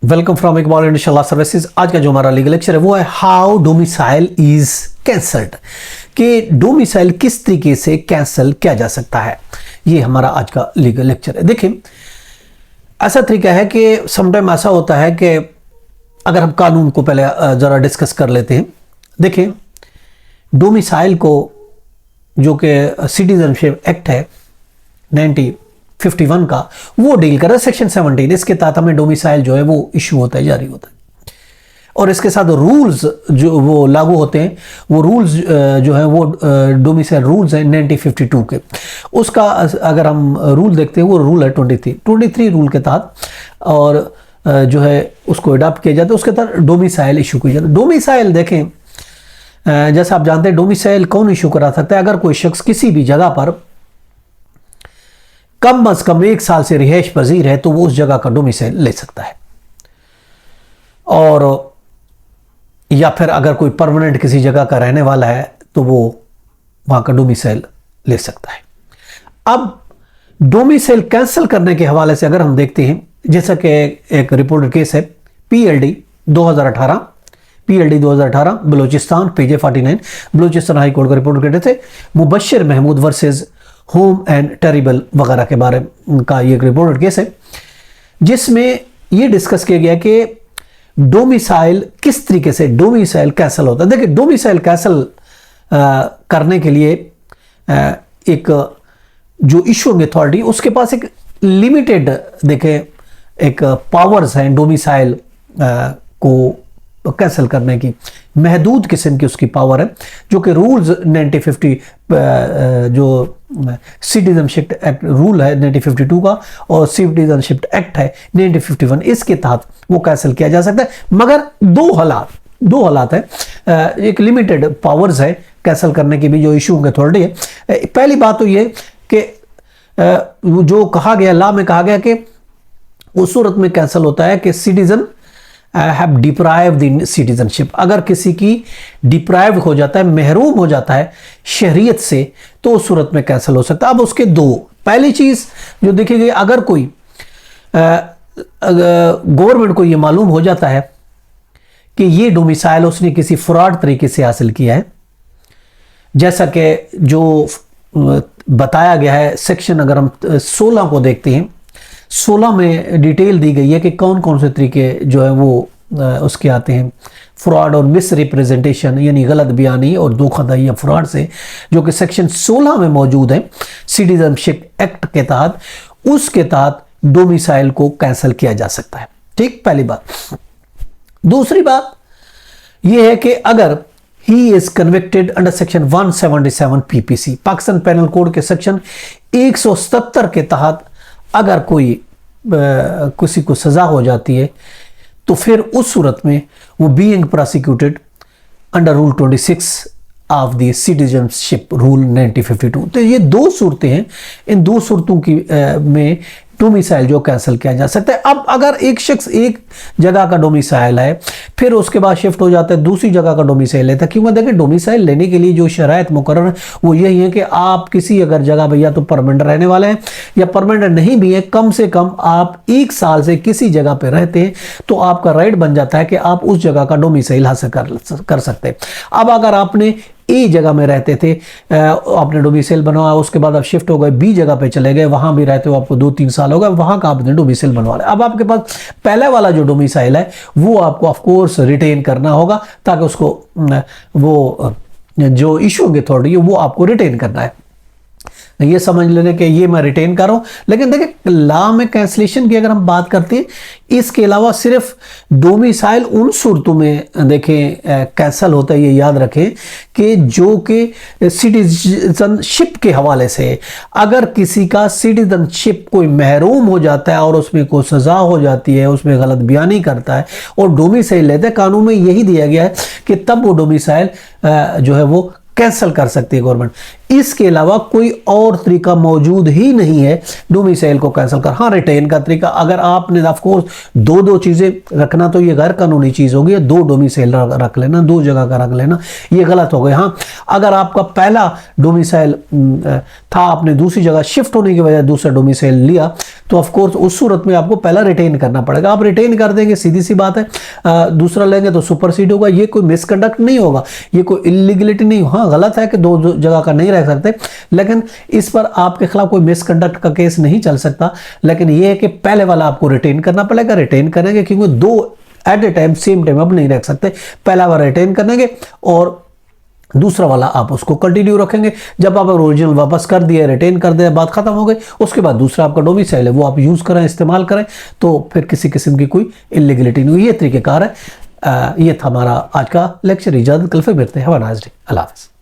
Welcome from Iqbal इंशाल्लाह services. आज का जो हमारा लीगल लेक्चर है वो है हाउ डोमिसाइल इज कैंसल्ड, कि डोमिसाइल किस तरीके से कैंसिल किया जा सकता है। ये हमारा आज का लीगल लेक्चर है। देखिए, ऐसा तरीका है कि समटाइम ऐसा होता है कि अगर हम कानून को पहले ज़रा डिस्कस कर लेते हैं। देखिए, डोमिसाइल को जो कि सिटीजनशिप एक्ट है 1951 का, वो डील कर रहा है सेक्शन 17। इसके तहत हमें डोमिसाइल जो है वो इशू होता है, जारी होता है, और इसके साथ रूल्स जो वो लागू होते हैं, वो रूल्स जो है वो डोमिसाइल रूल्स हैं 1952 के। उसका अगर हम रूल देखते हैं, वो रूल है 23 रूल के तहत, और जो है उसको अडॉप्ट किया जाता है। उसके तहत डोमिसाइल इशू किया जाता है। डोमिसाइल देखें, जैसा आप जानते हैं, डोमिसाइल कौन इशू करा सकता है? अगर कोई शख्स किसी भी जगह पर कम अज कम 1 साल से रिहाइश पजीर है तो वो उस जगह का डोमिसाइल ले सकता है, और या फिर अगर कोई परमानेंट किसी जगह का रहने वाला है तो वो वहां का डोमिसाइल ले सकता है। अब डोमिसाइल कैंसिल करने के हवाले से अगर हम देखते हैं, जैसा कि एक रिपोर्टेड केस है PLD 2018 Balochistan, page 49, Balochistan high court का रिपोर्ट करते थे, Mubashir Mahmood versus home and terrible वगैरह के बारे का ये एक रिपोर्टेड केस है, जिसमें ये डिस्कस किया गया कि डोमिसाइल किस तरीके से डोमिसाइल कैंसिल होता है। देखिए, डोमिसाइल कैंसिल करने के लिए एक जो इशूइंग अथॉरिटी, उसके पास एक लिमिटेड एक पावर्स हैं डोमिसाइल को कैंसिल करने की, महदूद किस्म की उसकी पावर है, जो कि रूल्स 1950 जो सिटीजनशिप एक्ट रूल है 1952 का, और सिटीजनशिप एक्ट है 1951, इसके तहत वो कैंसिल किया जा सकता है। मगर दो हालात है, एक लिमिटेड पावर्स है कैंसिल करने की भी जो इशू अथॉरिटी है। पहली बात तो ये कि जो कहा गया, लॉ में कहा गया कि उस सूरत में कैंसिल होता है कि citizen have deprived the citizenship. अगर किसी की डिप्राइव हो जाता है, महरूम हो जाता है शहरियत से, तो उस सूरत में कैंसिल हो सकता है। अब उसके दो, पहली चीज जो देखी गई, अगर कोई गवर्नमेंट को यह मालूम हो जाता है कि ये डोमिसाइल उसने किसी फ्रॉड तरीके से हासिल किया है, जैसा कि जो बताया गया है सेक्शन, अगर हम 16 को देखते हैं, 16 में डिटेल दी गई है कि कौन कौन से तरीके जो है वो उसके आते हैं फ्रॉड और मिस रिप्रेजेंटेशन, यानी गलत बयानी और धोखाधड़ी या फ्रॉड से, जो कि सेक्शन 16 में मौजूद है सिटीजनशिप एक्ट के तहत। उसके तहत डोमिसाइल को कैंसिल किया जा सकता है। ठीक, पहली बात। दूसरी बात यह है कि अगर he is convicted under section 177 PPC, Pakistan penal code के सेक्शन 177 के तहत अगर कोई किसी को सजा हो जाती है, तो फिर उस सूरत में वो being prosecuted under rule 26 of the citizenship rule 1952। तो ये दो सूरतें हैं। इन दो सूरतों की में डोमिसाइल जो कैंसिल किया जा सकता है। अब अगर एक शख्स एक जगह का डोमिसाइल है, फिर उसके बाद शिफ्ट हो जाता है दूसरी जगह का डोमिसाइल लेता है, क्योंकि देखिए डोमिसाइल लेने के लिए जो शराइत मुकर्रर है वो यही है कि आप किसी अगर जगह भैया तो परमानेंट रहने वाले हैं, या परमानेंट नहीं भी है, कम से कम आप 1 साल से किसी जगह पर रहते हैं, तो आपका राइट बन जाता है कि आप उस जगह का डोमिसाइल हासिल कर सकते हैं। अब अगर आपने ए जगह में रहते थे, आपने डोमिसाइल बनवाया, उसके बाद आप शिफ्ट हो गए B जगह पे चले गए, वहां भी रहते हो, आपको 2-3 साल हो गए, वहां का आपने डोमिसाइल बनवा लिया। अब आपके पास पहले वाला जो डोमिसाइल है वो आपको ऑफ कोर्स रिटेन करना होगा, ताकि उसको वो जो इशू अथॉरिटी है वो आपको रिटेन करना है। ये समझ लेने के ये मैं रिटेन कर रहा हूं। लेकिन देखिए, लॉ में कैंसलेशन की अगर हम बात करते हैं, इसके अलावा सिर्फ डोमिसाइल उन सूरतों में देखें कैंसल होता है, ये याद रखें कि जो कि सिटीजनशिप के हवाले से, अगर किसी का सिटीजनशिप कोई महरूम हो जाता है और उसमें कोई सजा हो जाती है, उसमें गलत बयानी करता है और डोमिसाइल लेता है, कानून में यही दिया गया है कि तब वो डोमिसाइल जो है वो कैंसिल कर सकती है गवर्नमेंट। इसके अलावा कोई और तरीका मौजूद ही नहीं है डोमिसाइल को कैंसिल कर। हाँ, रिटेन का तरीका, अगर आपने ऑफ कोर्स दो चीजें रखना तो ये गैर कानूनी चीज होगी, दो डोमिसाइल रख लेना, दो जगह का रख लेना, ये गलत हो गया। हाँ, अगर आपका पहला डोमिसाइल था, आपने दूसरी जगह शिफ्ट होने की वजह दूसरा डोमिसाइल लिया, तो ऑफ कोर्स उस सूरत में आपको पहला रिटेन करना पड़ेगा। आप रिटेन कर देंगे, सीधी सी बात है, दूसरा लेंगे तो सुपरसीड होगा। ये कोई मिसकंडक्ट नहीं होगा, ये कोई इलीगलिटी नहीं। हाँ, गलत है कि दो जगह का नहीं रह सकते, लेकिन इस पर आपके खिलाफ कोई मिसकंडक्ट का केस नहीं चल सकता। लेकिन यह है कि पहले वाला आपको रिटेन करना पड़ेगा। रिटेन करेंगे क्योंकि दो at a time same time अब नहीं रख सकते। पहला वाला रिटेन करेंगे और दूसरा वाला आप उसको कंटिन्यू रखेंगे। जब आप ओरिजिनल वापस कर दिए, रिटेन कर दिया, बात खत्म हो गई, उसके बाद दूसरा आपका डोमिसाइल है वो आप यूज करें, इस्तेमाल करें, तो फिर किसी किस्म की कोई इलीगलिटी नहीं हुई। ये तरीकेकार है। ये था हमारा आज का लेक्चर। इजाजत, कल फिर मिलते हैं। Have a nice day. अल्लाह हाफ़िज़।